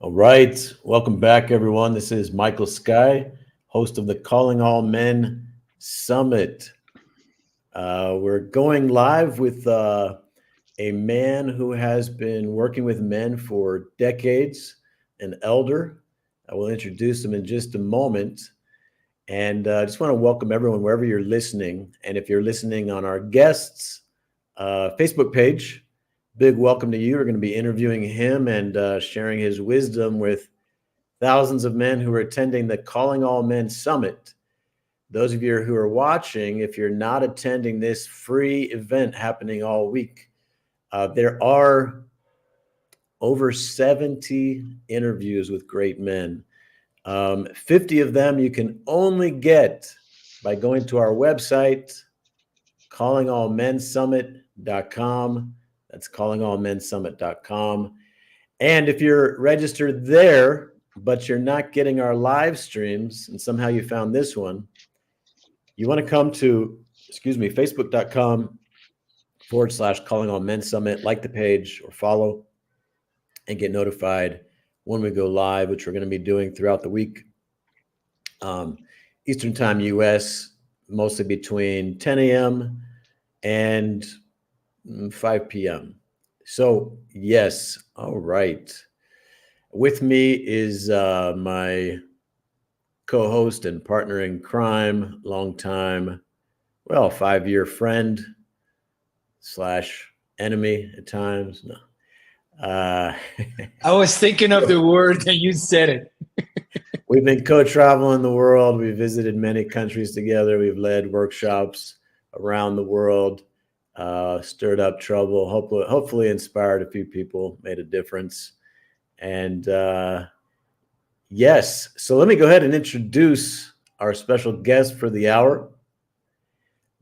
All right. Welcome back, everyone. This is Michael Sky, host of the Calling All Men Summit. We're going live with a man who has been working with men for decades, an elder. I will introduce him in just a moment. And I just want to welcome everyone wherever you're listening. And if you're listening on our guests' Facebook page, big welcome to you. We're going to be interviewing him and sharing his wisdom with thousands of men who are attending the Calling All Men Summit. Those of you who are watching, if you're not attending this free event happening all week, there are over 70 interviews with great men. 50 of them you can only get by going to our website, callingallmensummit.com. That's callingallmensummit.com. And if you're registered there, but you're not getting our live streams, and somehow you found this one, you want to come to, facebook.com/callingallmensummit, like the page or follow, and get notified when we go live, which we're going to be doing throughout the week. Eastern Time, U.S., mostly between 10 a.m. and 5 p.m. So, yes, all right. With me is my co-host and partner in crime, longtime, 5-year friend / enemy at times. No. I was thinking of the word and you said it. We've been co-traveling the world. We've visited many countries together. We've led workshops around the world. Stirred up trouble, hopefully inspired a few people, made a difference. And yes, so let me go ahead and introduce our special guest for the hour.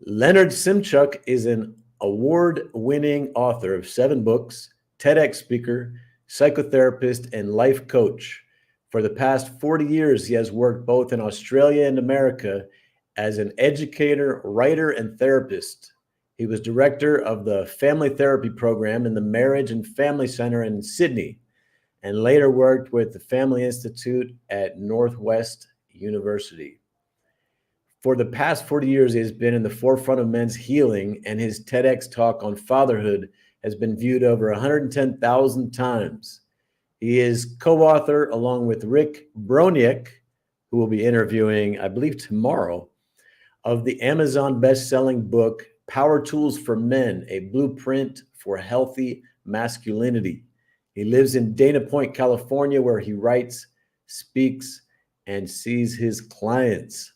Leonard Szymczak is an award-winning author of 7 books, TEDx speaker, psychotherapist, and life coach. For the past 40 years, he has worked both in Australia and America as an educator, writer, and therapist. He was director of the family therapy program in the Marriage and Family Center in Sydney, and later worked with the Family Institute at Northwest University. For the past 40 years, he has been in the forefront of men's healing, and his TEDx talk on fatherhood has been viewed over 110,000 times. He is co-author, along with Rick Broniek, who will be interviewing, I believe, tomorrow, of the Amazon best-selling book, Power Tools for Men, a blueprint for healthy masculinity. He lives in Dana Point, California, where he writes, speaks, and sees his clients.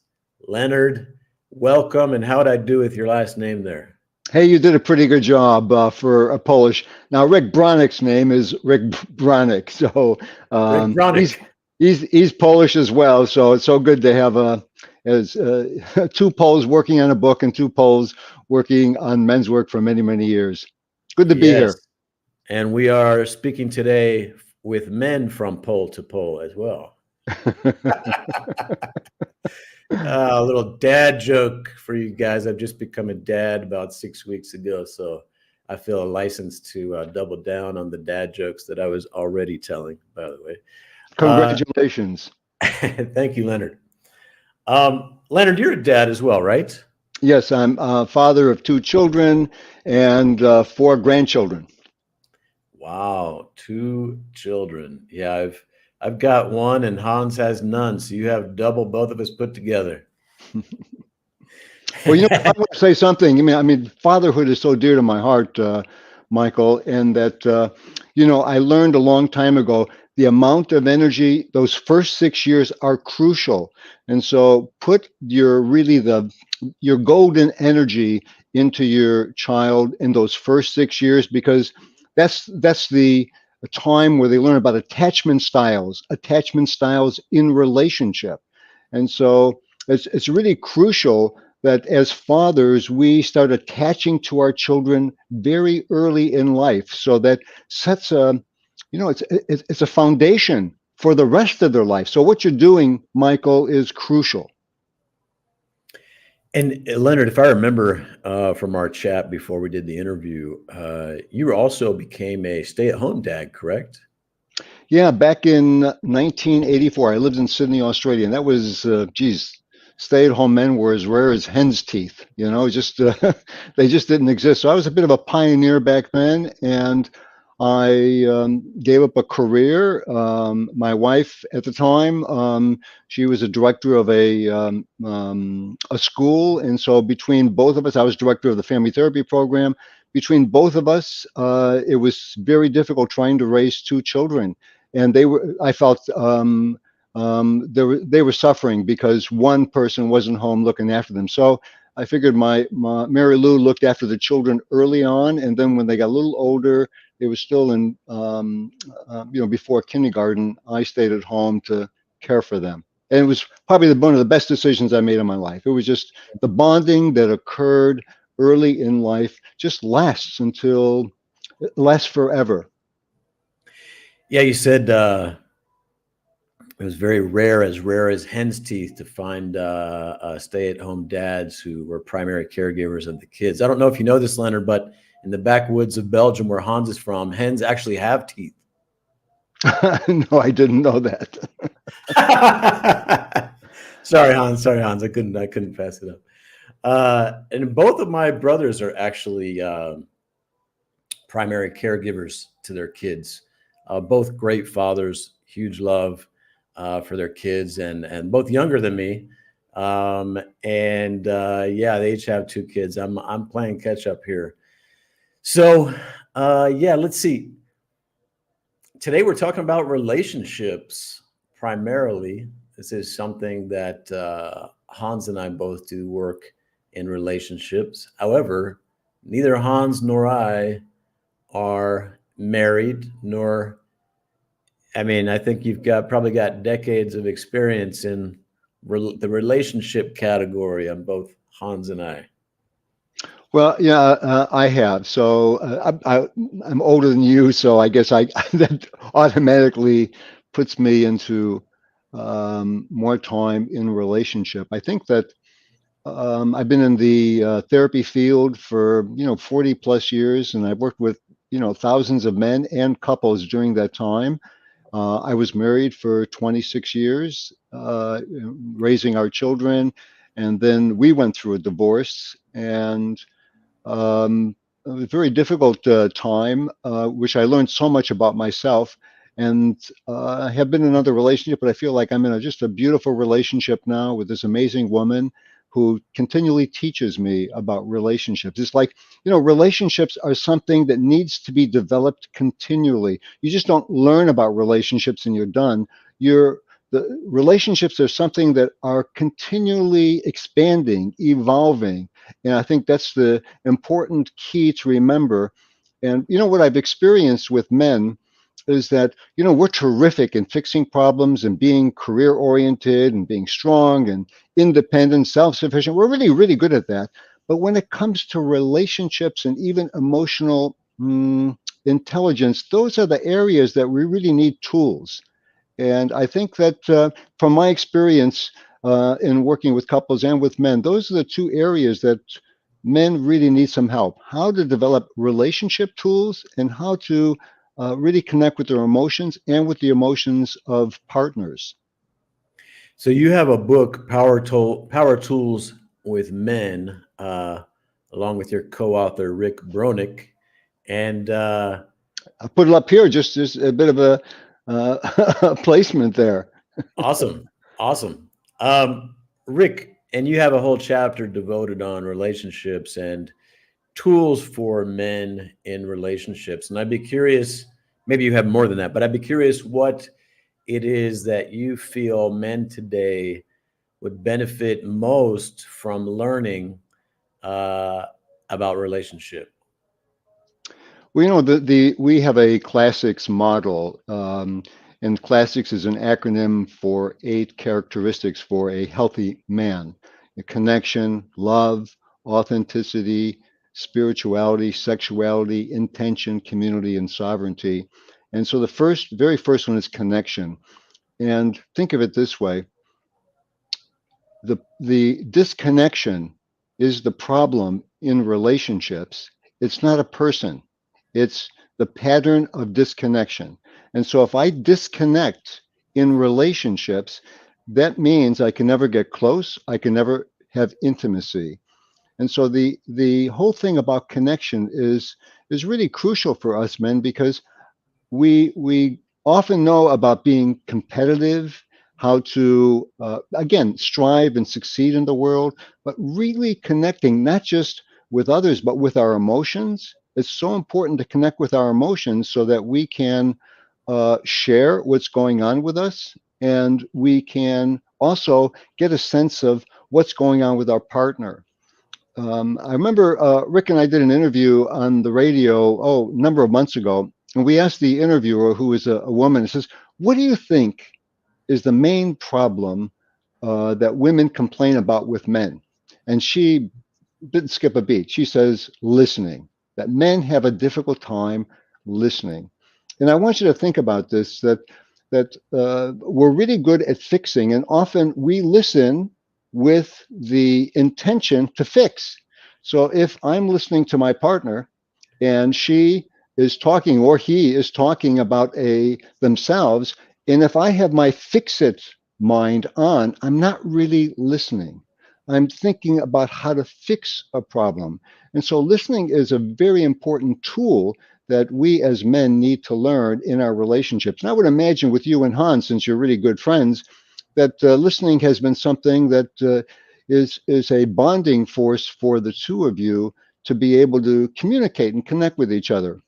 Leonard, welcome. And how'd I do with your last name there? Hey, you did a pretty good job for a Polish. Now, Rick Broniek's name is Rick Broniek. So Rick Broniek. He's Polish as well. So it's so good to have 2 Poles working on a book and 2 Poles working on men's work for many, many years. Good to be here. And we are speaking today with men from pole to pole as well. A little dad joke for you guys. I've just become a dad about 6 weeks ago, so I feel a license to double down on the dad jokes that I was already telling, by the way. Congratulations. Thank you, Leonard. Leonard, you're a dad as well, right? Yes, I'm a father of 2 children and 4 grandchildren. Wow, 2 children. Yeah, I've got 1 and Hans has none, so you have double both of us put together. Well, I want to say something. I mean, fatherhood is so dear to my heart, Michael, and that I learned a long time ago the amount of energy those first 6 years are crucial, and so put your golden energy into your child in those first 6 years, because that's the time where they learn about attachment styles in relationship. And so it's really crucial that as fathers, we start attaching to our children very early in life. So that sets it's a foundation for the rest of their life. So what you're doing, Michael, is crucial. And Leonard, if I remember from our chat before we did the interview, you also became a stay-at-home dad, correct? Yeah, back in 1984, I lived in Sydney, Australia, and that was, geez, stay-at-home men were as rare as hen's teeth. Just they just didn't exist. So I was a bit of a pioneer back then, and I gave up a career. My wife at the time, she was a director of a school, and so between both of us, I was director of the family therapy program. Between both of us, it was very difficult trying to raise two children, and I felt they were suffering because one person wasn't home looking after them. So I figured my Mary Lou looked after the children early on, and then when they got a little older, they were still in before kindergarten, I stayed at home to care for them. And it was probably one of the best decisions I made in my life. It was just the bonding that occurred early in life just lasts forever. Yeah, you said it was very rare as hen's teeth, to find stay-at-home dads who were primary caregivers of the kids. I don't know if you know this, Leonard, but in the backwoods of Belgium, where Hans is from, hens actually have teeth. No, I didn't know that. Sorry, Hans. Sorry, Hans. I couldn't pass it up. And both of my brothers are actually primary caregivers to their kids. Both great fathers, huge love for their kids, and both younger than me. Yeah, they each have two kids. I'm playing catch up here. So yeah, let's see. Today we're talking about relationships primarily. This is something that Hans and I both do work in relationships. However, neither Hans nor I are married, nor, I mean, I think you've probably got decades of experience in the relationship category on both Hans and I. Well, yeah, I have. So I'm older than you, so I guess that automatically puts me into more time in relationship. I think that I've been in the therapy field for 40 plus years, and I've worked with thousands of men and couples during that time. I was married for 26 years, raising our children, and then we went through a divorce, and it was a very difficult time, which I learned so much about myself. And I have been in another relationship, but I feel like I'm in just a beautiful relationship now with this amazing woman who continually teaches me about relationships. It's like, relationships are something that needs to be developed continually. You just don't learn about relationships and you're done. The relationships are something that are continually expanding, evolving. And I think that's the important key to remember. And what I've experienced with men is that we're terrific in fixing problems and being career oriented and being strong and independent, self-sufficient. We're really, really good at that. But when it comes to relationships and even emotional intelligence, those are the areas that we really need tools. And I think that from my experience in working with couples and with men, those are the two areas that men really need some help. How to develop relationship tools and how to really connect with their emotions and with the emotions of partners. So you have a book, Power Tools with Men, along with your co-author Rick Bronick, and I put it up here, just a bit of a placement there. awesome, awesome. Rick, and you have a whole chapter devoted on relationships and tools for men in relationships. And I'd be curious, maybe you have more than that, but I'd be curious what it is that you feel men today would benefit most from learning about relationship. Well, we have a classics model, and classics is an acronym for 8 characteristics for a healthy man: a connection, love, authenticity, spirituality, sexuality, intention, community, and sovereignty. And so the very first one is connection. And think of it this way: the disconnection is the problem in relationships. It's not a person. It's the pattern of disconnection. And so if I disconnect in relationships, that means I can never get close. I can never have intimacy. And so the whole thing about connection is really crucial for us men, because we often know about being competitive, how to again strive and succeed in the world, but really connecting not just with others but with our emotions. It's so important to connect with our emotions so that we can share what's going on with us, and we can also get a sense of what's going on with our partner. I remember Rick and I did an interview on the radio, a number of months ago, and we asked the interviewer, who is a woman, and says, "What do you think is the main problem that women complain about with men?" And she didn't skip a beat. She says, "Listening. That men have a difficult time listening." And I want you to think about this: that we're really good at fixing, and often we listen with the intention to fix. So if I'm listening to my partner and she is talking or he is talking about a themselves, and if I have my fix it mind on, I'm not really listening. I'm thinking about how to fix a problem. And so listening is a very important tool that we as men need to learn in our relationships. And I would imagine with you and Hans, since you're really good friends, that listening has been something that is a bonding force for the two of you to be able to communicate and connect with each other.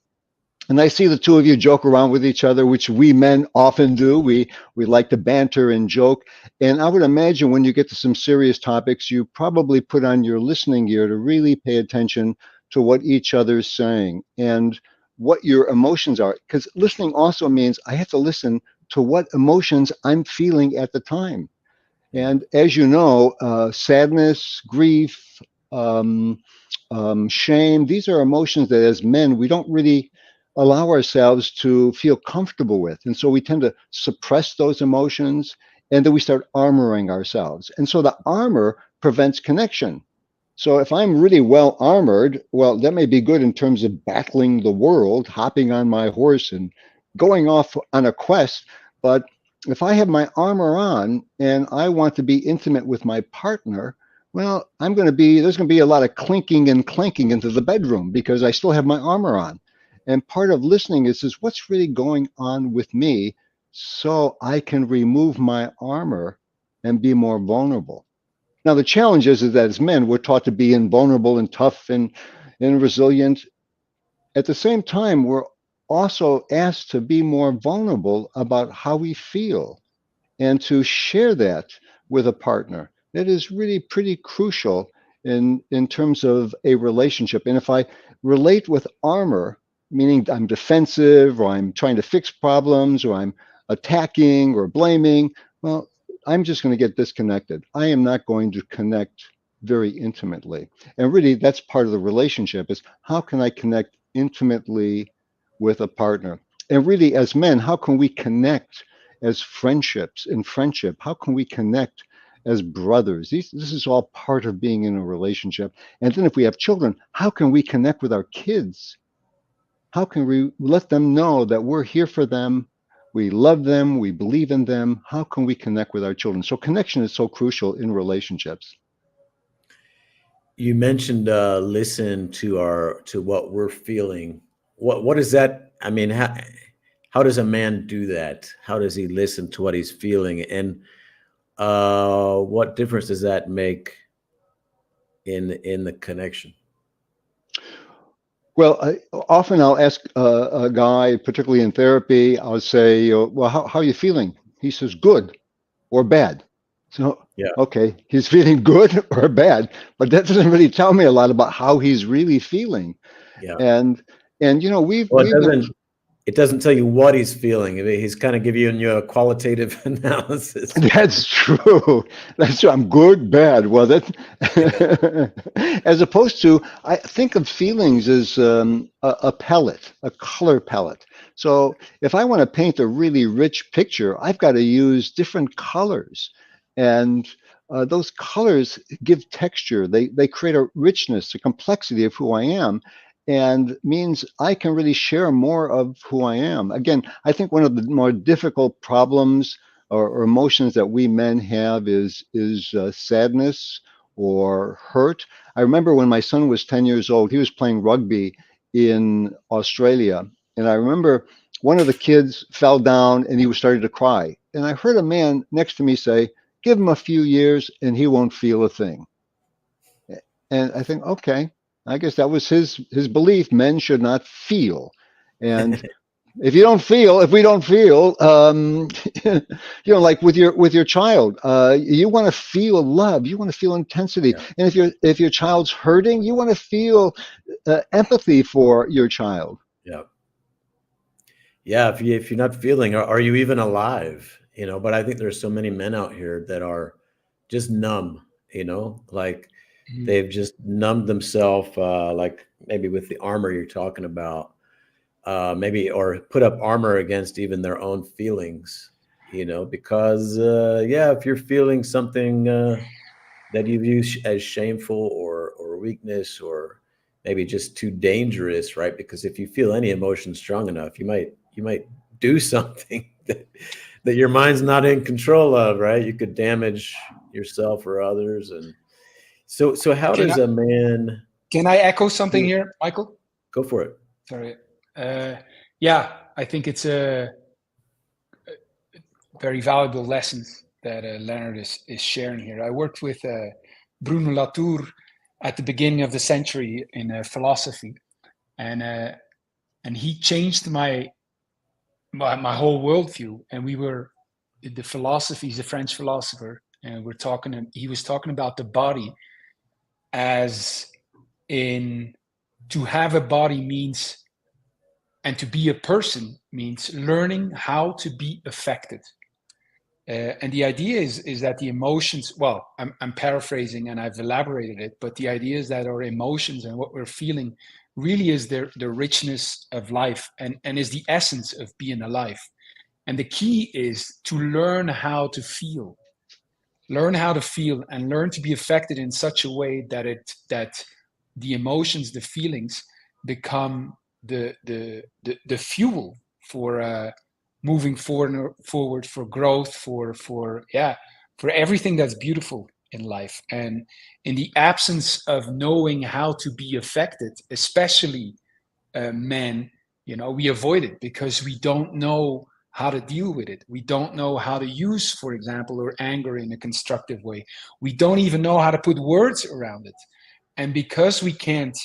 And I see the two of you joke around with each other, which we men often do. We like to banter and joke. And I would imagine when you get to some serious topics, you probably put on your listening ear to really pay attention to what each other is saying and what your emotions are. Because listening also means I have to listen to what emotions I'm feeling at the time. And as you know, sadness, grief, shame, these are emotions that as men, we don't really allow ourselves to feel comfortable with. And so we tend to suppress those emotions, and then we start armoring ourselves. And so the armor prevents connection. So if I'm really well armored, well, that may be good in terms of battling the world, hopping on my horse and going off on a quest. But if I have my armor on and I want to be intimate with my partner, well, there's going to be a lot of clinking and clanking into the bedroom because I still have my armor on. And part of listening is what's really going on with me so I can remove my armor and be more vulnerable. Now, the challenge is that as men, we're taught to be invulnerable and tough and resilient. At the same time, we're also asked to be more vulnerable about how we feel and to share that with a partner. That is really pretty crucial in terms of a relationship. And if I relate with armor, meaning I'm defensive or I'm trying to fix problems or I'm attacking or blaming, well, I'm just going to get disconnected. I am not going to connect very intimately. And really, that's part of the relationship is how can I connect intimately with a partner? And really, as men, how can we connect as friendships in friendship? How can we connect as brothers? This is all part of being in a relationship. And then if we have children, how can we connect with our kids? How can we let them know that we're here for them? We love them. We believe in them. How can we connect with our children? So connection is so crucial in relationships. You mentioned listen to what we're feeling. What is that? I mean, how does a man do that? How does he listen to what he's feeling? And what difference does that make in the connection? Well, often I'll ask a guy, particularly in therapy, I'll say, well, how are you feeling? He says, good or bad. So, Yeah. okay, he's feeling good or bad, but that doesn't really tell me a lot about how he's really feeling. Yeah. And we've Well, been. it doesn't tell you what he's feeling. I mean, he's kind of giving you a qualitative analysis. That's true. That's true. I'm good, bad. Well, as opposed to, I think of feelings as a palette, a color palette. So if I want to paint a really rich picture, I've got to use different colors, and those colors give texture. They create a richness, a complexity of who I am. and means I can really share more of who I am. Again, I think one of the more difficult problems or emotions that we men have is sadness or hurt. I remember when my son was 10 years old, he was playing rugby in Australia, and I remember one of the kids fell down and he was starting to cry, and I heard a man next to me say, "Give him a few years and he won't feel a thing." And I think, okay, I guess that was his belief. Men should not feel, and if we don't feel, like with your child, you want to feel love, you want to feel intensity, Yeah. and if your child's hurting, you want to feel empathy for your child. Yeah. Yeah. If you're not feeling, are you even alive? But I think there's so many men out here that are just numb, like Mhm. they've just numbed themselves, like maybe with the armor you're talking about, maybe, or put up armor against even their own feelings, because, yeah, if you're feeling something that you view as shameful or weakness, or maybe just too dangerous, right? Because if you feel any emotion strong enough, you might do something that your mind's not in control of, right? You could damage yourself or others. And so how Can does I a man can I echo something here, Michael? go for it? Sorry. Yeah, I think it's a very valuable lessons that Leonard is sharing here. I worked with Bruno Latour at the beginning of the century in philosophy, and he changed my whole worldview. And we were the philosophy. He's a French philosopher, and he was talking about the body as in to have a body means, and to be a person means learning how to be affected. And the idea is that the emotions, well, I'm paraphrasing and I've elaborated it, but the idea is that our emotions and what we're feeling really is the richness of life, and is the essence of being alive. And the key is to learn how to feel, and learn to be affected in such a way that the emotions, the feelings become the fuel for moving forward, for growth, for everything that's beautiful in life. And in the absence of knowing how to be affected, especially men, we avoid it because we don't know how to deal with it. We don't know how to use, for example, our anger in a constructive way. We don't even know how to put words around it. And because we can't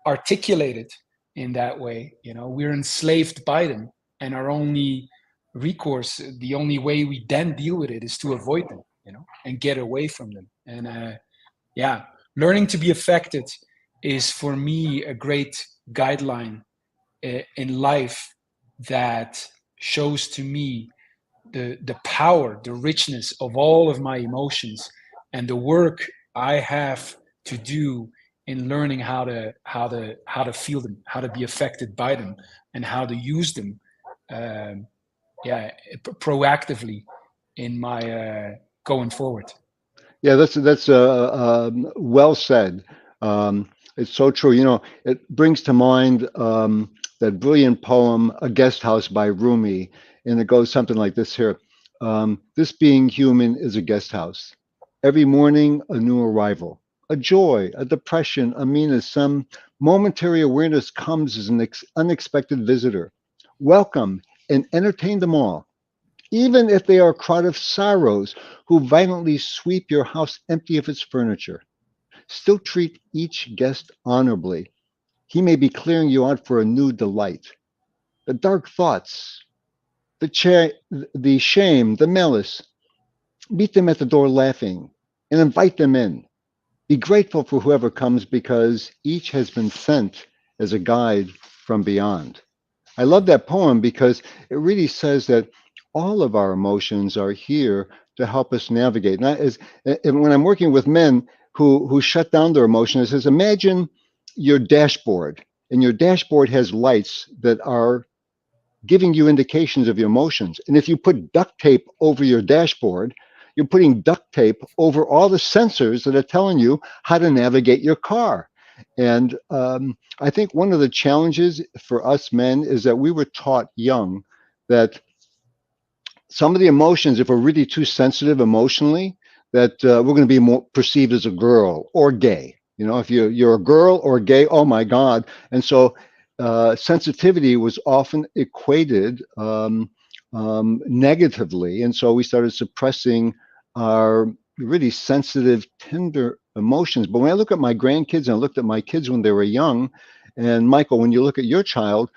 articulate it in that way, we're enslaved by them. And our only recourse, the only way we then deal with it is to avoid them, and get away from them. And yeah, learning to be affected is for me a great guideline in life that shows to me the power, the richness of all of my emotions, and the work I have to do in learning how to feel them, how to be affected by them, and how to use them, proactively in my going forward. Yeah, that's well said. It's so true. It brings to mind that brilliant poem, "A Guest House" by Rumi, and it goes something like this here. This being human is a guest house. Every morning, a new arrival, a joy, a depression, a meanness, some momentary awareness comes as an unexpected visitor. Welcome and entertain them all, even if they are a crowd of sorrows who violently sweep your house empty of its furniture. Still treat each guest honorably. He may be clearing you out for a new delight. The dark thoughts, the shame, the malice, meet them at the door laughing and invite them in. Be grateful for whoever comes because each has been sent as a guide from beyond. I love that poem because it really says that all of our emotions are here to help us navigate. And when I'm working with men who shut down their emotions, it says, imagine your dashboard, and your dashboard has lights that are giving you indications of your emotions. And if you put duct tape over your dashboard, you're putting duct tape over all the sensors that are telling you how to navigate your car. And I think one of the challenges for us men is that we were taught young that some of the emotions, if we're really too sensitive emotionally, that we're going to be more perceived as a girl or gay. You know, if you're a girl or gay, oh my God. And so sensitivity was often equated negatively. And so we started suppressing our really sensitive, tender emotions. But when I look at my grandkids and I looked at my kids when they were young, and Michael, when you look at your child,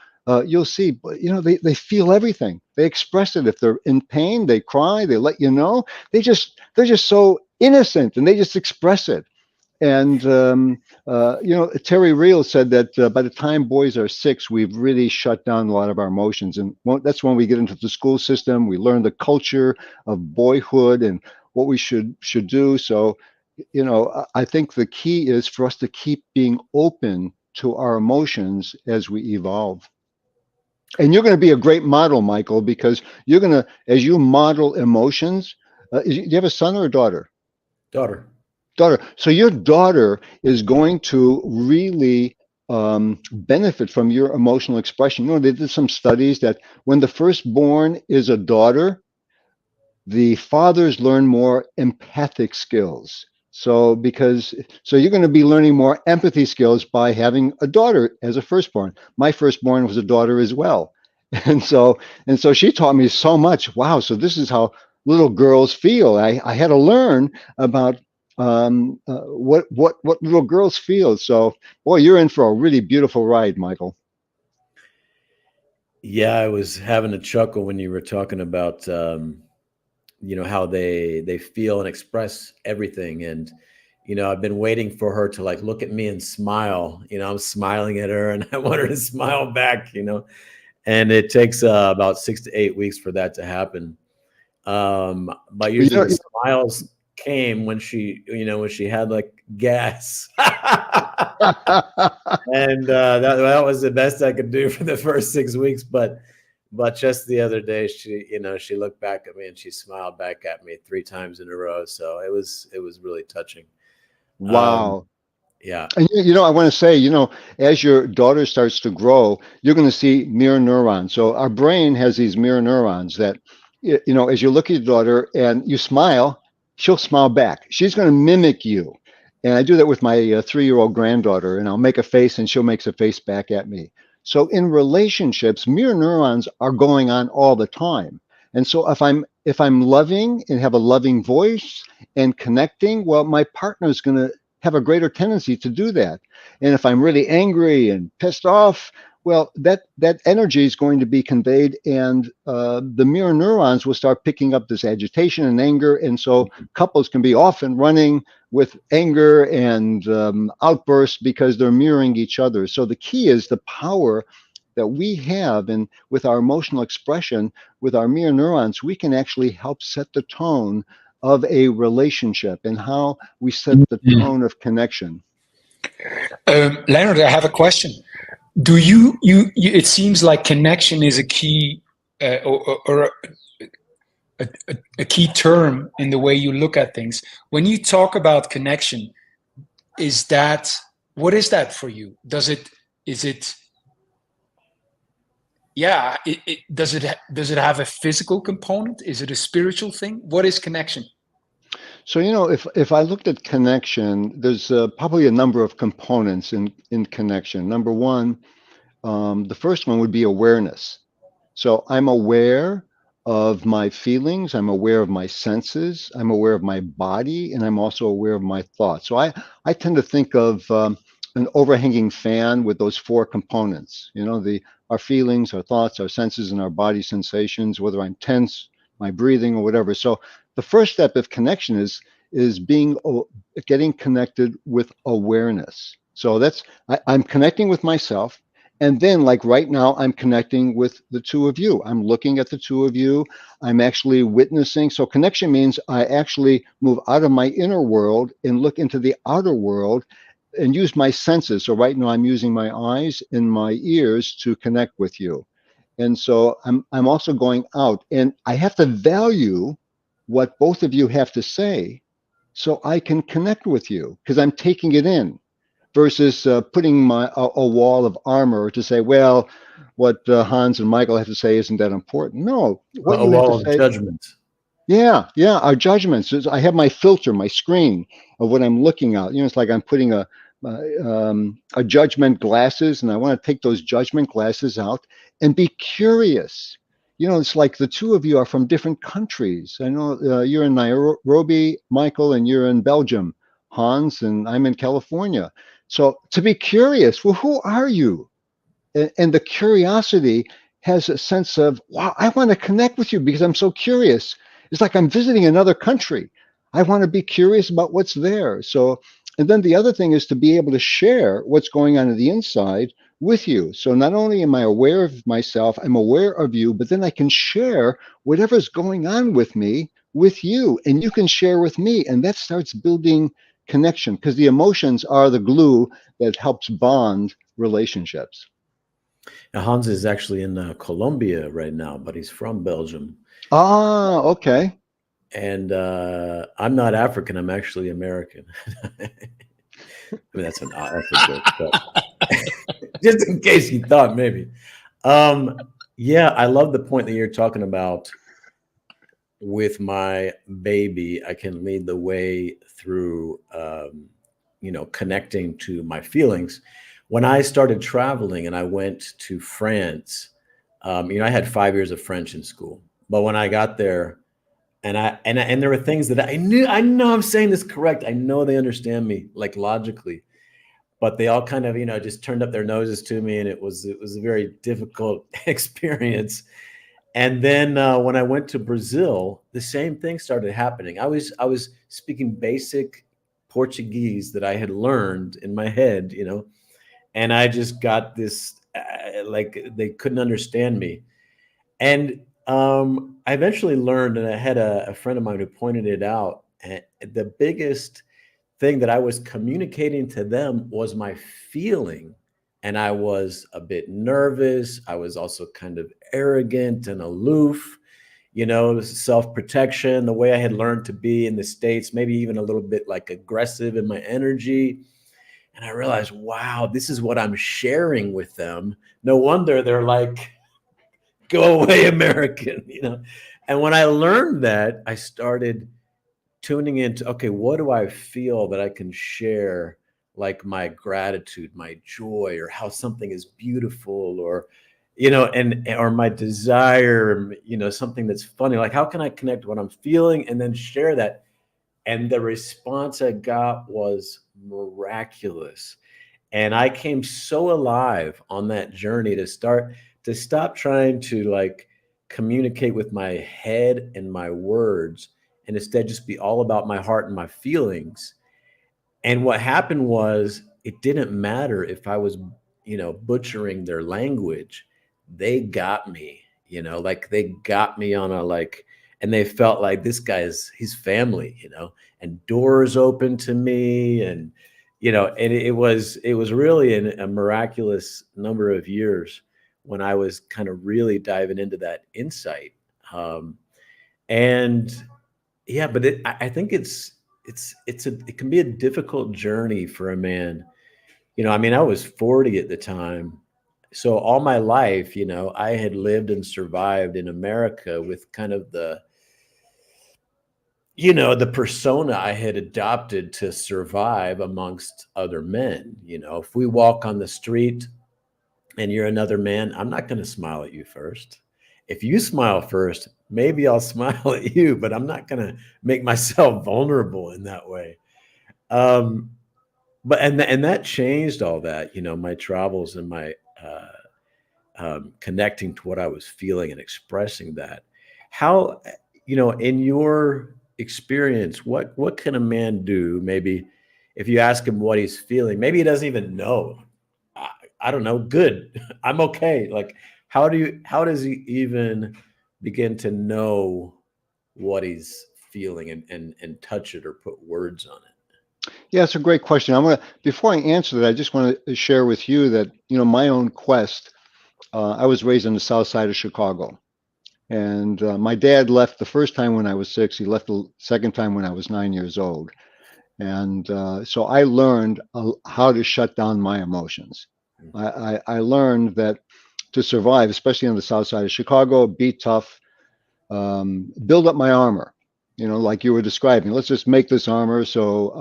you'll see, but you know, they feel everything. They express it. If they're in pain, they cry, they let you know. They're just so innocent and they just express it. And you know, Terry Real said that by the time boys are 6, we've really shut down a lot of our emotions, and that's when we get into the school system. We learn the culture of boyhood and what we should do. So, you know, I think the key is for us to keep being open to our emotions as we evolve. And you're going to be a great model, Michael, because you're going to, as you model emotions, do you have a son or a daughter? Daughter. Daughter. So your daughter is going to really benefit from your emotional expression. You know, they did some studies that when the firstborn is a daughter, the fathers learn more empathic skills. So you're going to be learning more empathy skills by having a daughter as a firstborn. My firstborn was a daughter as well. And so she taught me so much. Wow. So this is how little girls feel. I had to learn about what little girls feel. So boy, you're in for a really beautiful ride, Michael. Yeah, I was having a chuckle when you were talking about you know, how they feel and express everything. And you know, I've been waiting for her to like look at me and smile. You know, I'm smiling at her and I want her to smile back, you know. And it takes about 6 to 8 weeks for that to happen. But You usually know, the smiles came when she, you know, when she had like gas. And that was the best I could do for the first 6 weeks. But just the other day, she, you know, she looked back at me and she smiled back at me 3 times in a row. So it was really touching. Um, wow. yeah. And you know, I want to say, you know, as your daughter starts to grow, you're going to see mirror neurons. So our brain has these mirror neurons that, you know, as you look at your daughter and you smile, she'll smile back. She's going to mimic you. And I do that with my 3-year-old granddaughter, and I'll make a face and she'll make a face back at me. So in relationships, mirror neurons are going on all the time. And so if I'm loving and have a loving voice and connecting, well, my partner is going to have a greater tendency to do that. And if I'm really angry and pissed off, well, that energy is going to be conveyed, and the mirror neurons will start picking up this agitation and anger. And so couples can be off and running with anger and outbursts because they're mirroring each other. So the key is the power that we have, and with our emotional expression, with our mirror neurons, we can actually help set the tone of a relationship and how we set the tone of connection. Leonard, I have a question. Do you it seems like connection is a key or a key term in the way you look at things. When you talk about connection, what is that for you? Does it does it have a physical component? Is it a spiritual thing? What is connection? So, you know, if I looked at connection, there's probably a number of components in connection. Number one, the first one would be awareness. So I'm aware of my feelings, I'm aware of my senses, I'm aware of my body, and I'm also aware of my thoughts. So I tend to think of an overhanging fan with those 4 components. You know, our feelings, our thoughts, our senses, and our body sensations, whether I'm tense, my breathing, or whatever. So the first step of connection is getting connected with awareness. So I'm connecting with myself. And then, like right now, I'm connecting with the 2 of you. I'm looking at the 2 of you. I'm actually witnessing. So connection means I actually move out of my inner world and look into the outer world and use my senses. So right now I'm using my eyes and my ears to connect with you. And so I'm also going out, and I have to value what both of you have to say so I can connect with you because I'm taking it in. versus putting a wall of armor to say, well, what Hans and Michael have to say isn't that important. No, what A you have to wall of say. judgment. Yeah, yeah, our judgments. I have my filter, my screen of what I'm looking at. It's like I'm putting a judgment glasses, and I want to take those judgment glasses out and be curious. It's like the two of you are from different countries. I know you're in Nairobi, Michael, and you're in Belgium, Hans, and I'm in California. So to be curious, well, who are you? And the curiosity has a sense of, wow, I want to connect with you because I'm so curious. It's like I'm visiting another country. I want to be curious about what's there. So, and then the other thing is to be able to share what's going on the inside with you. So not only am I aware of myself, I'm aware of you, but then I can share whatever's going on with me with you, and you can share with me. And that starts building connection because the emotions are the glue that helps bond relationships. Now, Hans is actually in Colombia right now, but he's from Belgium. Ah, okay. And I'm not African. I'm actually American. I mean, that's a joke, but just in case you thought maybe. Yeah, I love the point that you're talking about. With my baby, I can lead the way through, connecting to my feelings. When I started traveling and I went to France, I had 5 years of French in school, but when I got there, and there were things that I know I'm saying this correct. I know they understand me like logically, but they all kind of, just turned up their noses to me, and it was a very difficult experience. And then when I went to Brazil, the same thing started happening. I was speaking basic Portuguese that I had learned in my head, and I just got this like they couldn't understand me. And I eventually learned, and I had a friend of mine who pointed it out. And the biggest thing that I was communicating to them was my feeling. And I was a bit nervous. I was also kind of arrogant and aloof, self-protection, the way I had learned to be in the States, maybe even a little bit like aggressive in my energy. And I realized, wow, this is what I'm sharing with them. No wonder they're like, go away, American, And when I learned that, I started tuning into, okay, what do I feel that I can share, like my gratitude, my joy, or how something is beautiful, or, or my desire, something that's funny. Like, how can I connect what I'm feeling and then share that? And the response I got was miraculous. And I came so alive on that journey to stop trying to like communicate with my head and my words, and instead just be all about my heart and my feelings. And what happened was, it didn't matter if I was, butchering their language. They got me, like they got me on a like, and they felt like he's family, and doors open to me. And, and it was really a miraculous number of years when I was kind of really diving into that insight. And yeah, but I think it can be a difficult journey for a man. I mean, I was 40 at the time. So all my life, I had lived and survived in America with kind of the persona I had adopted to survive amongst other men. If we walk on the street and you're another man, I'm not going to smile at you first. If you smile first, maybe I'll smile at you, but I'm not going to make myself vulnerable in that way. But that changed all that, my travels and my connecting to what I was feeling and expressing that. How, in your experience, what can a man do? Maybe if you ask him what he's feeling, maybe he doesn't even know. I don't know. Good. I'm okay. Like, how does he even begin to know what he's feeling and touch it or put words on it? Yeah, it's a great question. Before I answer that, I just want to share with you that, my own quest, I was raised on the south side of Chicago. And my dad left the first time when I was 6. He left the second time when I was 9 years old. And so I learned how to shut down my emotions. I learned that to survive, especially on the south side of Chicago, be tough, build up my armor. Like you were describing. Let's just make this armor. So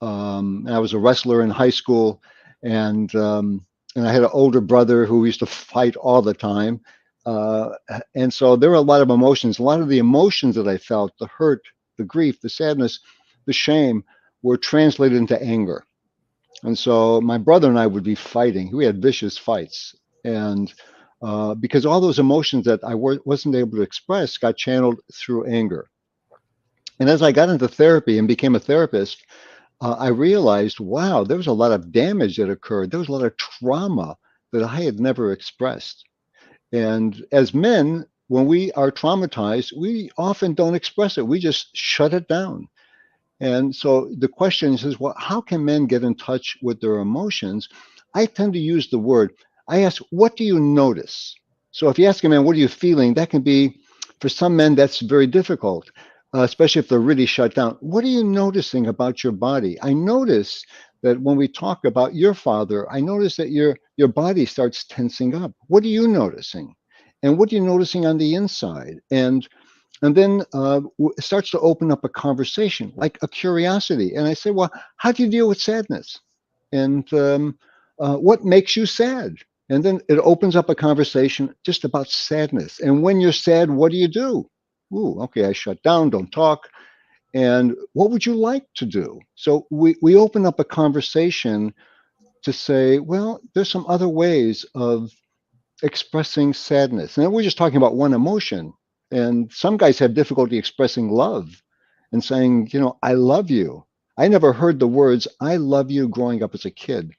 I was a wrestler in high school, and I had an older brother who used to fight all the time. And so there were a lot of emotions. A lot of the emotions that I felt, the hurt, the grief, the sadness, the shame, were translated into anger. And so my brother and I would be fighting. We had vicious fights. And because all those emotions that I wasn't able to express got channeled through anger. And as I got into therapy and became a therapist, I realized, wow, there was a lot of damage that occurred. There was a lot of trauma that I had never expressed. And as men, when we are traumatized, we often don't express it. We just shut it down. And so the question is, well, how can men get in touch with their emotions? I tend to use the word, I ask, what do you notice? So if you ask a man, what are you feeling? That can be, for some men, that's very difficult, especially if they're really shut down. What are you noticing about your body? I notice that when we talk about your father, I notice that your body starts tensing up. What are you noticing? And what are you noticing on the inside? And then it starts to open up a conversation, like a curiosity. And I say, well, how do you deal with sadness? And what makes you sad? And then it opens up a conversation just about sadness. And when you're sad, what do you do? Ooh, okay, I shut down, don't talk. And what would you like to do? So we open up a conversation to say, well, there's some other ways of expressing sadness. And we're just talking about one emotion. And some guys have difficulty expressing love and saying, I love you. I never heard the words, I love you, growing up as a kid.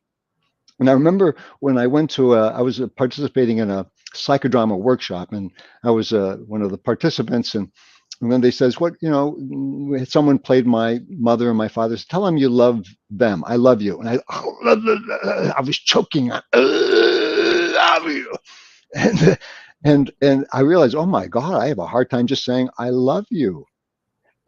And I remember when I went to, I was participating in a psychodrama workshop, and I was one of the participants. And then they says, someone played my mother and my father. Said, tell them you love them. I love you. And I was choking. I love you. And I realized, oh my God, I have a hard time just saying I love you.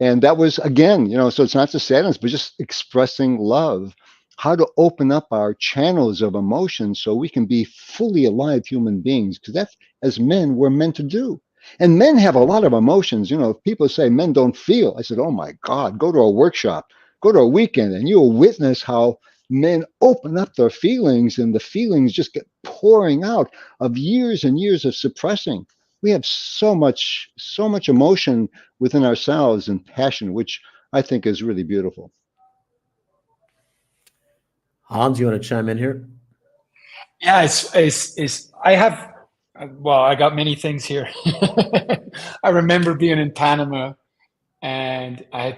And that was, again, so it's not just sadness, but just expressing love, how to open up our channels of emotion so we can be fully alive human beings, because that's, as men, we're meant to do. And men have a lot of emotions. If people say men don't feel, I said, oh my God, go to a workshop, go to a weekend, and you'll witness how men open up their feelings, and the feelings just get pouring out of years and years of suppressing. We have so much emotion within ourselves and passion, which I think is really beautiful. Hans, you want to chime in here? Yeah, I got many things here. I remember being in Panama, and I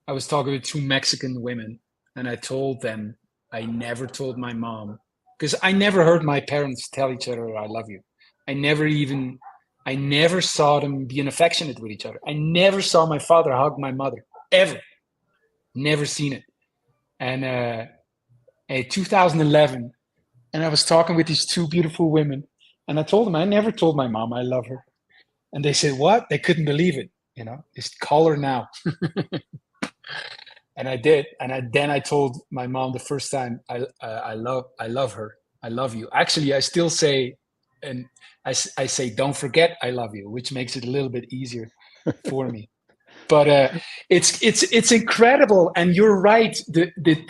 was talking with two Mexican women, and I told them I never told my mom, because I never heard my parents tell each other I love you. I never saw them being affectionate with each other. I never saw my father hug my mother, ever. Never seen it. And in 2011, and I was talking with these two beautiful women, and I told them I never told my mom I love her. And they said, what? They couldn't believe it. Just call her now. And I did. And then I told my mom the first time, I love her. I love you. Actually, I still say, and I say, don't forget I love you, which makes it a little bit easier for me. But it's incredible. And you're right.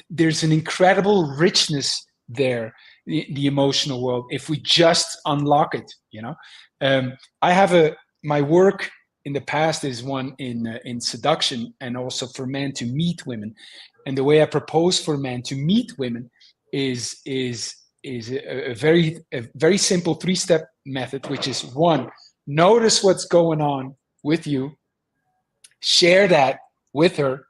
There's an incredible richness there, the emotional world, if we just unlock it. I have my work in the past is one in seduction, and also for men to meet women. And the way I propose for men to meet women is a very simple 3-step method, which is: 1, notice what's going on with you, share that with her,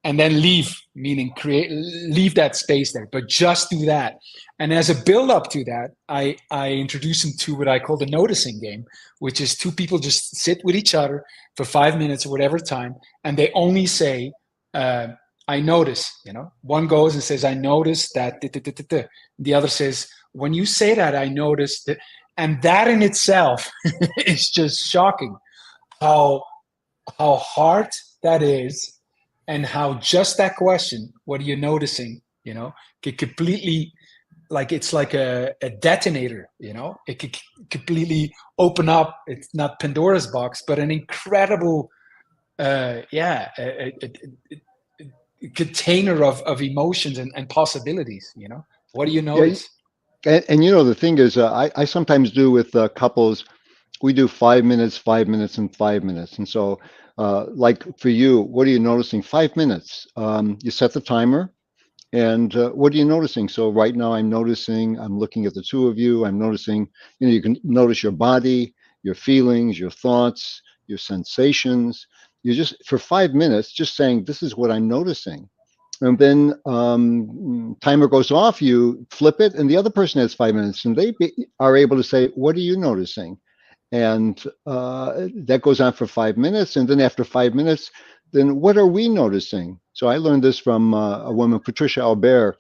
and then leave, meaning leave that space there, but just do that. And as a build up to that, I introduce them to what I call the noticing game, which is 2 people just sit with each other for 5 minutes or whatever time, and they only say, I notice. One goes and says, I notice that. The other says, when you say that, I notice that. And that in itself is just shocking how hard that is, and how just that question, what are you noticing, could completely, like, it's like a detonator, it could completely open up, it's not Pandora's box, but an incredible a container of emotions and possibilities. What do you notice? And the thing is, I sometimes do with couples, we do 5 minutes, 5 minutes, and 5 minutes. And so, like for you, what are you noticing? 5 minutes. You set the timer, and what are you noticing? So right now, I'm looking at the two of you. I'm noticing, you can notice your body, your feelings, your thoughts, your sensations. You just, for 5 minutes, just saying, this is what I'm noticing. And then timer goes off, you flip it, and the other person has 5 minutes, and they are able to say, what are you noticing? And that goes on for 5 minutes. And then after 5 minutes, then what are we noticing? So I learned this from a woman, Patricia Albert,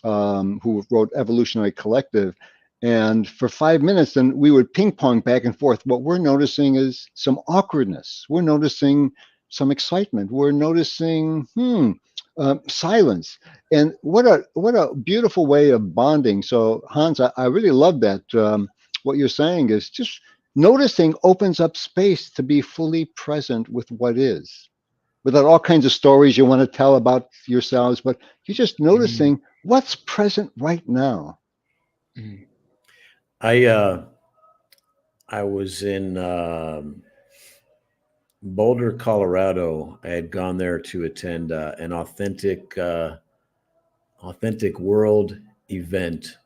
who wrote Evolutionary Collective. And for 5 minutes, then we would ping pong back and forth. What we're noticing is some awkwardness. We're noticing some excitement. We're noticing silence. And what a beautiful way of bonding. So Hans, I really love that. What you're saying is just noticing opens up space to be fully present with what is, without all kinds of stories you want to tell about yourselves, but you're just noticing what's present right now. I was in Boulder, Colorado. I had gone there to attend an authentic world event.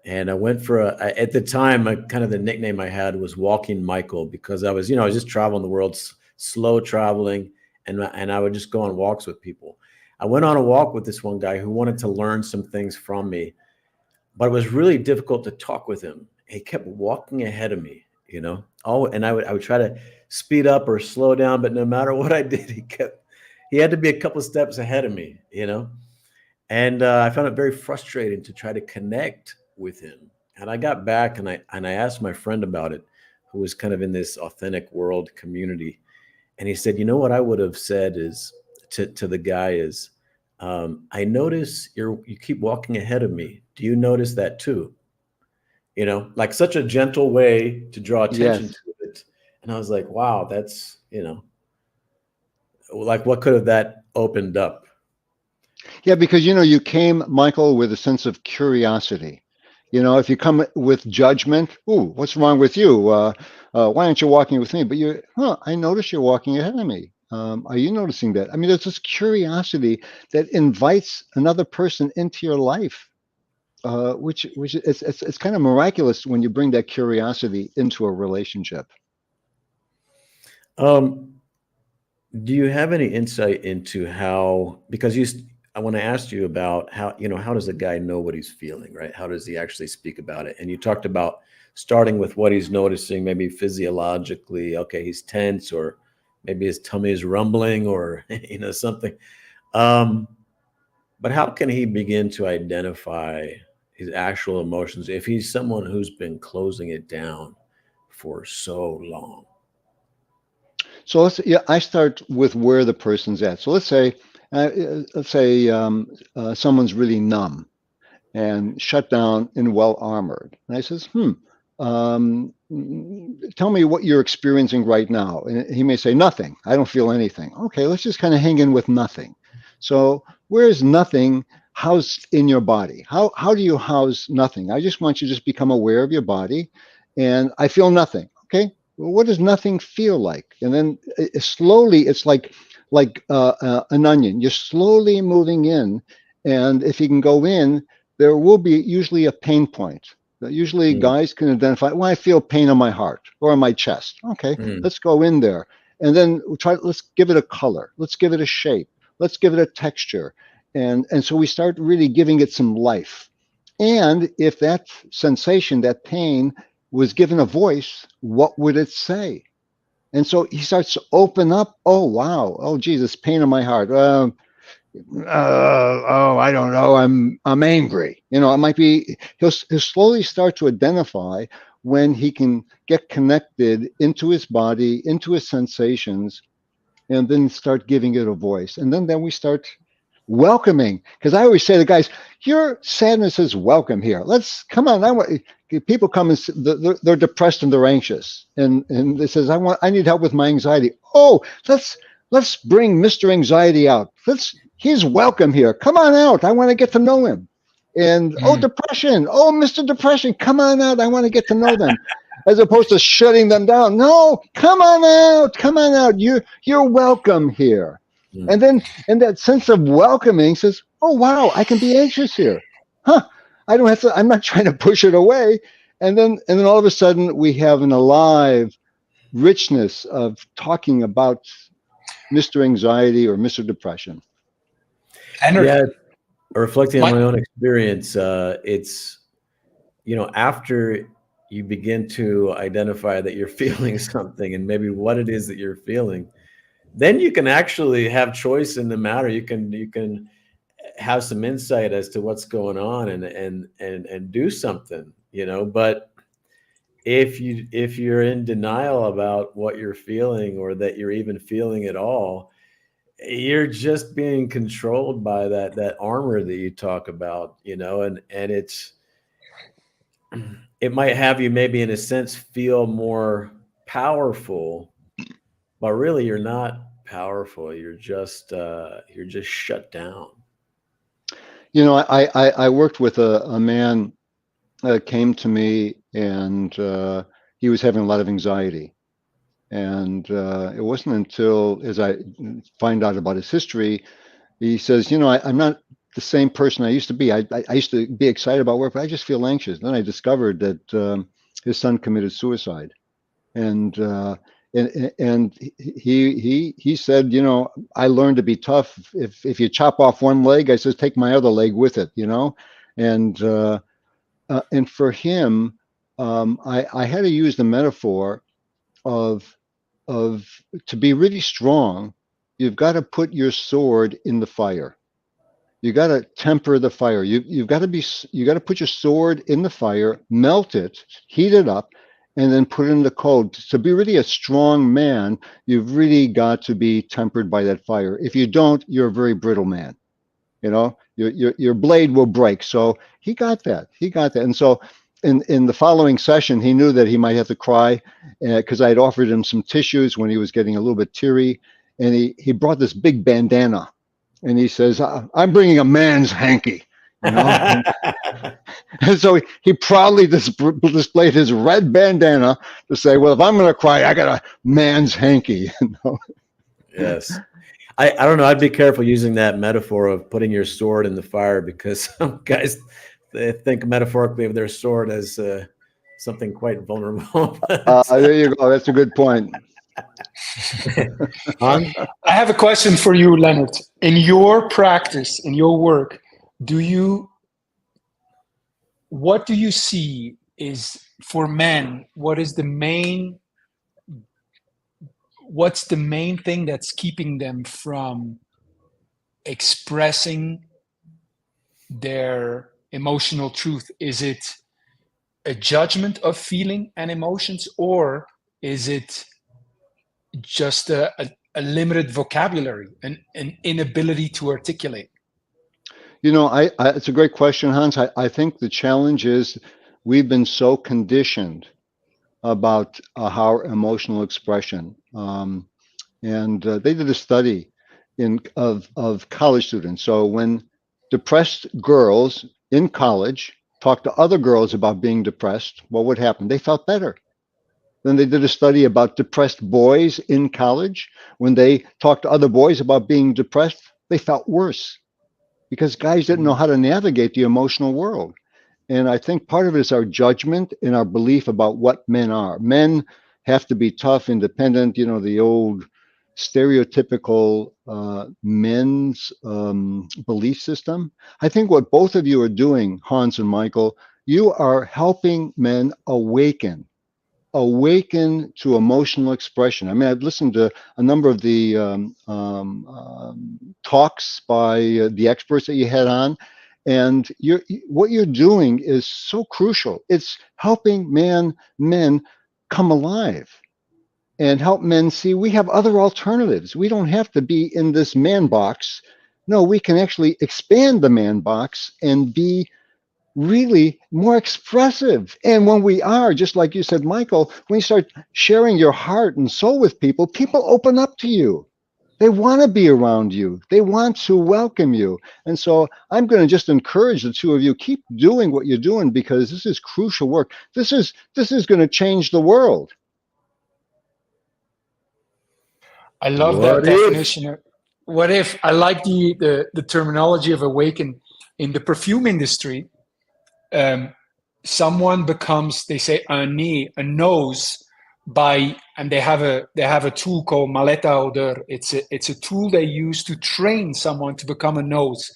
And I went for at the time, kind of the nickname I had was Walking Michael, because I was just traveling the world, slow traveling, and I would just go on walks with people. I went on a walk with this one guy who wanted to learn some things from me, but it was really difficult to talk with him. He kept walking ahead of me, and I would try to speed up or slow down, but no matter what I did, he had to be a couple steps ahead of me, and I found it very frustrating to try to connect with him. And I got back and I asked my friend about it, who was kind of in this authentic world community. And he said, what I would have said is to the guy is, I notice you keep walking ahead of me. Do you notice that too? Like such a gentle way to draw attention to it. And I was like, wow, that's, like what could have that opened up? Yeah, because, you came, Michael, with a sense of curiosity. If you come with judgment, ooh, what's wrong with you? Why aren't you walking with me? But I notice you're walking ahead of me. Are you noticing that? I mean, there's this curiosity that invites another person into your life, which it's kind of miraculous when you bring that curiosity into a relationship. Do you have any insight into how, because I want to ask you about how does a guy know what he's feeling, right? How does he actually speak about it? And you talked about starting with what he's noticing, maybe physiologically, okay, he's tense, or maybe his tummy is rumbling, or, something. But how can he begin to identify his actual emotions if he's someone who's been closing it down for so long? So I start with where the person's at. So let's say someone's really numb and shut down and well armored. And I says, tell me what you're experiencing right now. And he may say, nothing. I don't feel anything. Okay, let's just kind of hang in with nothing. So where is nothing housed in your body? How do you house nothing? I just want you to just become aware of your body, and I feel nothing. Okay, well, what does nothing feel like? And then slowly, it's like an onion. You're slowly moving in, and if you can go in, there will be usually a pain point. Usually guys can identify, well, I feel pain on my heart or on my chest. Okay, let's go in there. And then let's give it a color. Let's give it a shape. Let's give it a texture. And so we start really giving it some life. And if that sensation, that pain, was given a voice, what would it say? And so he starts to open up. Oh, wow. Oh, Jesus, pain in my heart. I don't know. I'm angry. It might be, he'll slowly start to identify when he can get connected into his body, into his sensations, and then start giving it a voice. And then we start welcoming. Because I always say to guys, your sadness is welcome here. Let's come on. People come and they're depressed and they're anxious, and they says, I need help with my anxiety. Oh, let's bring Mr. Anxiety out. He's welcome here. Come on out. I want to get to know him. And oh, depression. Oh, Mr. Depression, come on out. I want to get to know them. As opposed to shutting them down. No, come on out. Come on out. You're welcome here. And then, and that sense of welcoming says, oh, wow, I can be anxious here. Huh. I don't have to, I'm not trying to push it away. And then all of a sudden we have an alive richness of talking about Mr. Anxiety or Mr. Depression. Yeah, reflecting on my own experience, it's, after you begin to identify that you're feeling something and maybe what it is that you're feeling, then you can actually have choice in the matter. You can have some insight as to what's going on and do something, but if you're in denial about what you're feeling or that you're even feeling at all, you're just being controlled by that armor that you talk about, and it might have you maybe in a sense feel more powerful, but really you're not powerful. You're just shut down. I worked with a man came to me, and he was having a lot of anxiety. And it wasn't until, as I find out about his history, he says, I'm not the same person I used to be. I used to be excited about work, but I just feel anxious. Then I discovered that his son committed suicide. And he said, I learned to be tough. If you chop off one leg, I says, take my other leg with it, and for him, I had to use the metaphor of to be really strong, you've got to put your sword in the fire. You got to temper the fire. You got to put your sword in the fire, melt it, heat it up, and then put it in the cold. To be really a strong man, you've really got to be tempered by that fire. If you don't, you're a very brittle man. Your blade will break. So he got that. And so in the following session, he knew that he might have to cry because I had offered him some tissues when he was getting a little bit teary. And he brought this big bandana. And he says, I'm bringing a man's hanky. And so he proudly displayed his red bandana to say, well, if I'm going to cry, I got a man's hanky. Yes. I don't know. I'd be careful using that metaphor of putting your sword in the fire, because some guys, they think metaphorically of their sword as something quite vulnerable. There you go. That's a good point. I have a question for you, Leonard. In your practice, in your work, what do you see is for men? What's the main thing that's keeping them from expressing their emotional truth? Is it a judgment of feeling and emotions, or is it just a limited vocabulary, an inability to articulate? It's a great question, Hans. I think the challenge is we've been so conditioned about our emotional expression. And they did a study of college students. So when depressed girls in college talked to other girls about being depressed, what would happen? They felt better. Then they did a study about depressed boys in college. When they talked to other boys about being depressed, they felt worse because guys didn't know how to navigate the emotional world. And I think part of it is our judgment and our belief about what men are. Men have to be tough, independent, the old stereotypical men's belief system. I think what both of you are doing, Hans and Michael, you are helping men awaken to emotional expression. I mean, I've listened to a number of the talks by the experts that you had on, and what you're doing is so crucial. It's helping men come alive. and help men see we have other alternatives. We don't have to be in this man box. No, we can actually expand the man box and be really more expressive. And when we are, just like you said, Michael, when you start sharing your heart and soul with people, people open up to you. They want to be around you. They want to welcome you. And so I'm going to just encourage the two of you, keep doing what you're doing, because this is crucial work. This is going to change the world. I love What that if? definition. What if? I like the terminology of awaken. In the perfume industry, someone becomes, they say, a nose by, and they have a tool called maleta odeur. It's a tool they use to train someone to become a nose.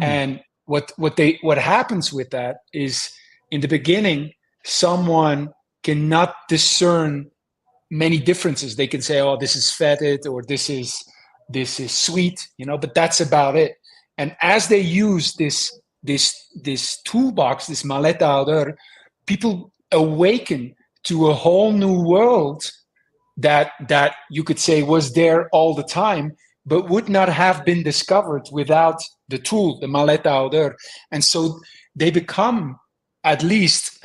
And what happens with that is, in the beginning, someone cannot discern many differences. They can say, oh, this is fetid, or this is sweet, but that's about it. And as they use this toolbox, this maleta odeur, people awaken to a whole new world that you could say was there all the time, but would not have been discovered without the tool, the maleta odeur. And so they become, at least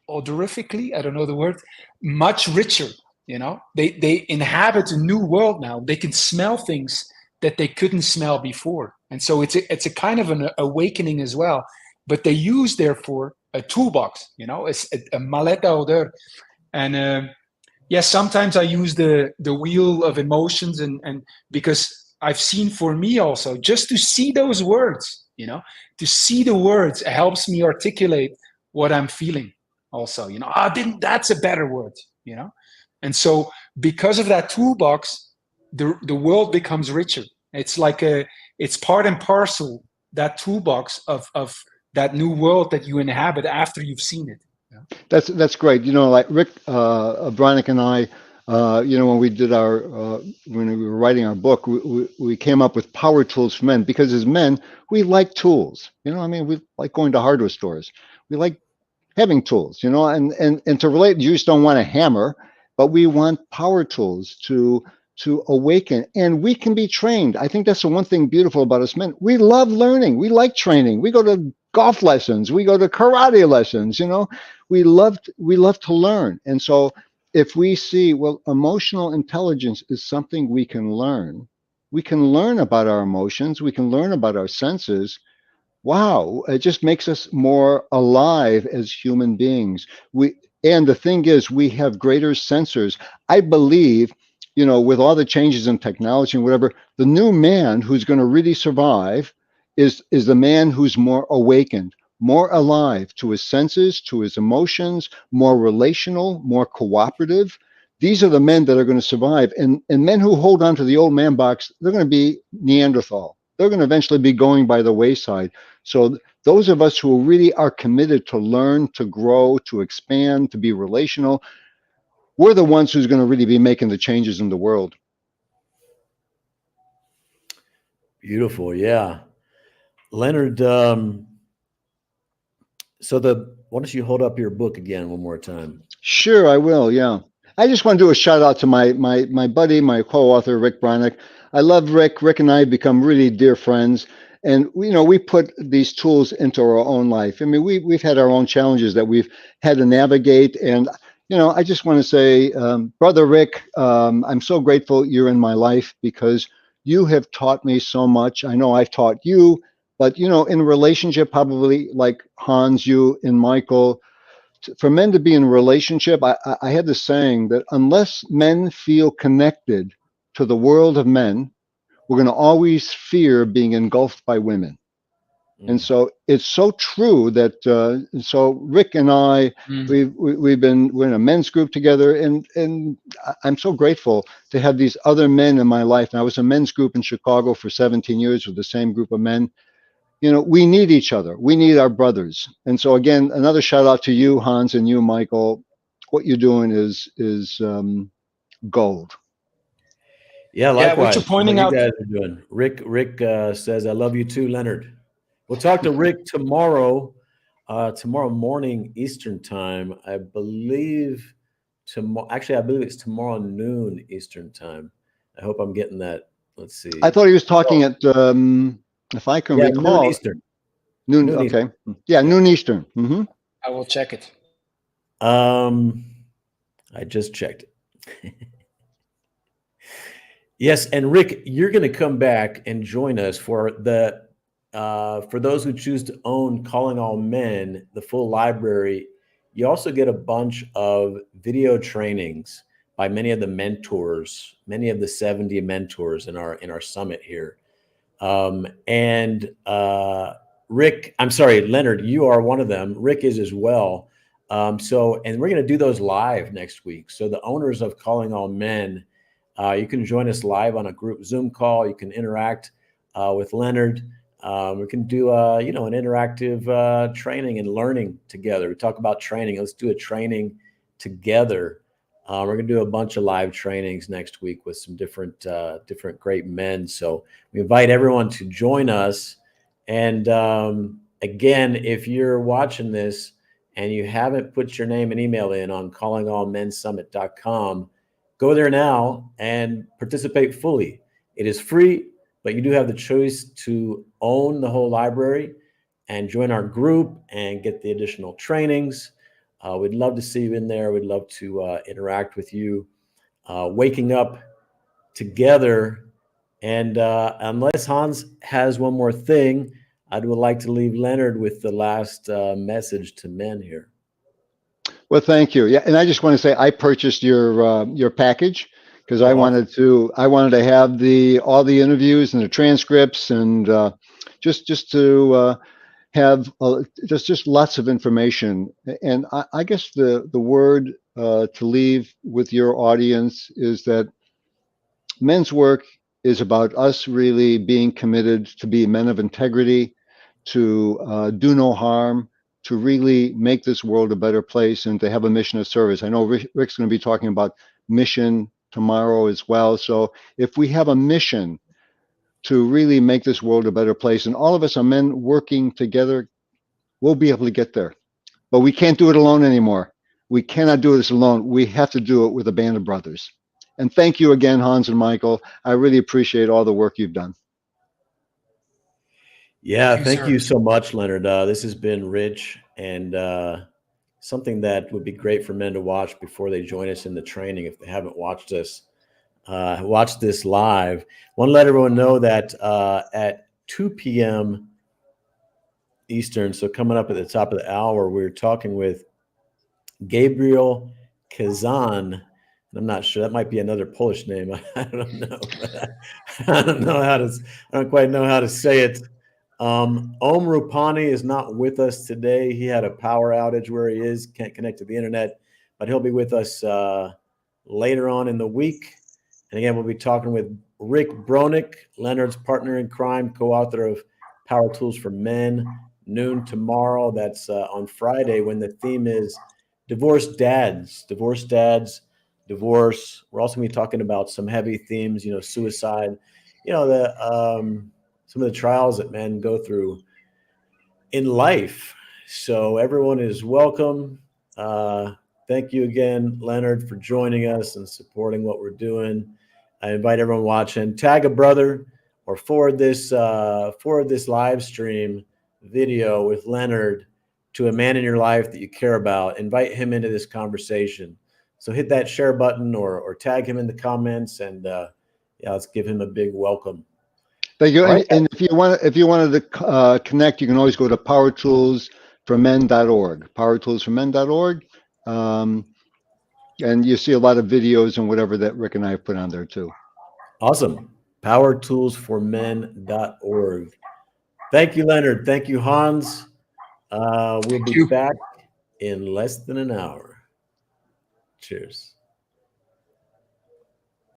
odorifically, I don't know the word, much richer. They inhabit a new world now. They can smell things that they couldn't smell before. And so it's a kind of an awakening as well. But they use, therefore, a toolbox, it's a maleta odeur. And yes, sometimes I use the wheel of emotions, and because I've seen, for me also, just to see those words, to see the words helps me articulate what I'm feeling also. That's a better word, And so because of that toolbox, the world becomes richer. It's like it's part and parcel, that toolbox of that new world that you inhabit after you've seen it. That's great. Like Rick Bronick and I, when we did when we were writing our book, we came up with power tools for men, because as men, we like tools. We like going to hardware stores. We like having tools, and to relate, you just don't want a hammer, but we want power tools to awaken, and we can be trained. I think that's the one thing beautiful about us men. We love learning. We like training. We go to golf lessons. We go to karate lessons. We love to learn. And so if we see, well, emotional intelligence is something we can learn. We can learn about our emotions. We can learn about our senses. Wow, it just makes us more alive as human beings. And the thing is, we have greater sensors. I believe, with all the changes in technology and whatever, the new man who's going to really survive is the man who's more awakened, more alive to his senses, to his emotions, more relational, more cooperative. These are the men that are going to survive. And men who hold on to the old man box, they're going to be Neanderthal. They're going to eventually be going by the wayside. So those of us who really are committed to learn, to grow, to expand, to be relational, we're the ones who's going to really be making the changes in the world. Beautiful. Yeah. Leonard, why don't you hold up your book again one more time? Sure, I will. Yeah. I just want to do a shout out to my buddy, my co-author, Rick Bronick. I love Rick. Rick and I have become really dear friends. And we put these tools into our own life. We've had our own challenges that we've had to navigate. And I just want to say, Brother Rick, I'm so grateful you're in my life, because you have taught me so much. I know I've taught you, but in a relationship, probably like Hans, you and Michael, for men to be in a relationship, I had this saying that unless men feel connected to the world of men, we're going to always fear being engulfed by women. And so it's so true that so Rick and I, we're in a men's group together, and I'm so grateful to have these other men in my life. And I was in a men's group in Chicago for 17 years with the same group of men. We need each other. We need our brothers. And so again, another shout out to you, Hans, and you, Michael. What you're doing is gold. Yeah, likewise. What you're pointing out. You guys are doing. Rick says, "I love you too, Leonard." We'll talk to Rick tomorrow morning Eastern time, I believe tomorrow. Actually, I believe it's tomorrow noon Eastern time. I hope I'm getting that. Let's see. I thought he was talking at, if I can noon recall, Eastern. noon. Noon Okay, Eastern. yeah, noon Eastern. I will check it. I just checked it. Yes, and Rick, you're going to come back and join us for those who choose to own Calling All Men, the full library. You also get a bunch of video trainings by many of the mentors, many of the 70 mentors in our summit here. Rick, I'm sorry, Leonard, you are one of them. Rick is as well. And we're going to do those live next week. So the owners of Calling All Men, you can join us live on a group Zoom call. You can interact with Leonard. We can do an interactive training and learning together. We talk about training. Let's do a training together. We're going to do a bunch of live trainings next week with some different great men. So we invite everyone to join us. And again, if you're watching this and you haven't put your name and email in on callingallmensummit.com, go there now and participate fully. It is free, but you do have the choice to own the whole library and join our group and get the additional trainings. We'd love to see you in there. We'd love to interact with you. Waking up together. And unless Hans has one more thing, I would like to leave Leonard with the last message to men here. Well, thank you. Yeah, and I just want to say I purchased your package because I wanted to have all the interviews and the transcripts and just to have just lots of information. And I guess the word to leave with your audience is that men's work is about us really being committed to be men of integrity, to do no harm, to really make this world a better place, and to have a mission of service. I know Rick's going to be talking about mission tomorrow as well. So if we have a mission to really make this world a better place, and all of us are men working together, we'll be able to get there. But we can't do it alone anymore. We cannot do this alone. We have to do it with a band of brothers. And thank you again, Hans and Michael. I really appreciate all the work you've done. Yeah, thank you so much, Leonard. This has been rich and something that would be great for men to watch before they join us in the training if they haven't watched us. Watch this live. Want to let everyone know that at 2 p.m. Eastern, so coming up at the top of the hour, we're talking with Gabriel Kazan. I'm not sure. That might be another Polish name. I don't know. I don't quite know how to say it. Om Rupani is not with us today. He had a power outage where he is, can't connect to the internet, but he'll be with us later on in the week. And again, we'll be talking with Rick Bronick, Leonard's partner in crime, co-author of Power Tools for Men, noon tomorrow. That's on Friday, when the theme is divorced dads, divorce. We're also going to be talking about some heavy themes, suicide, some of the trials that men go through in life. So everyone is welcome. Thank you again, Leonard, for joining us and supporting what we're doing. I invite everyone watching, tag a brother or forward this live stream video with Leonard to a man in your life that you care about. Invite him into this conversation. So hit that share button or tag him in the comments, and let's give him a big welcome. Thank you. Right. And if you wanted to connect, you can always go to powertoolsformen.org. Powertoolsformen.org, and you see a lot of videos and whatever that Rick and I have put on there too. Awesome. Powertoolsformen.org. Thank you, Leonard. Thank you, Hans. We'll be back in less than an hour. Cheers.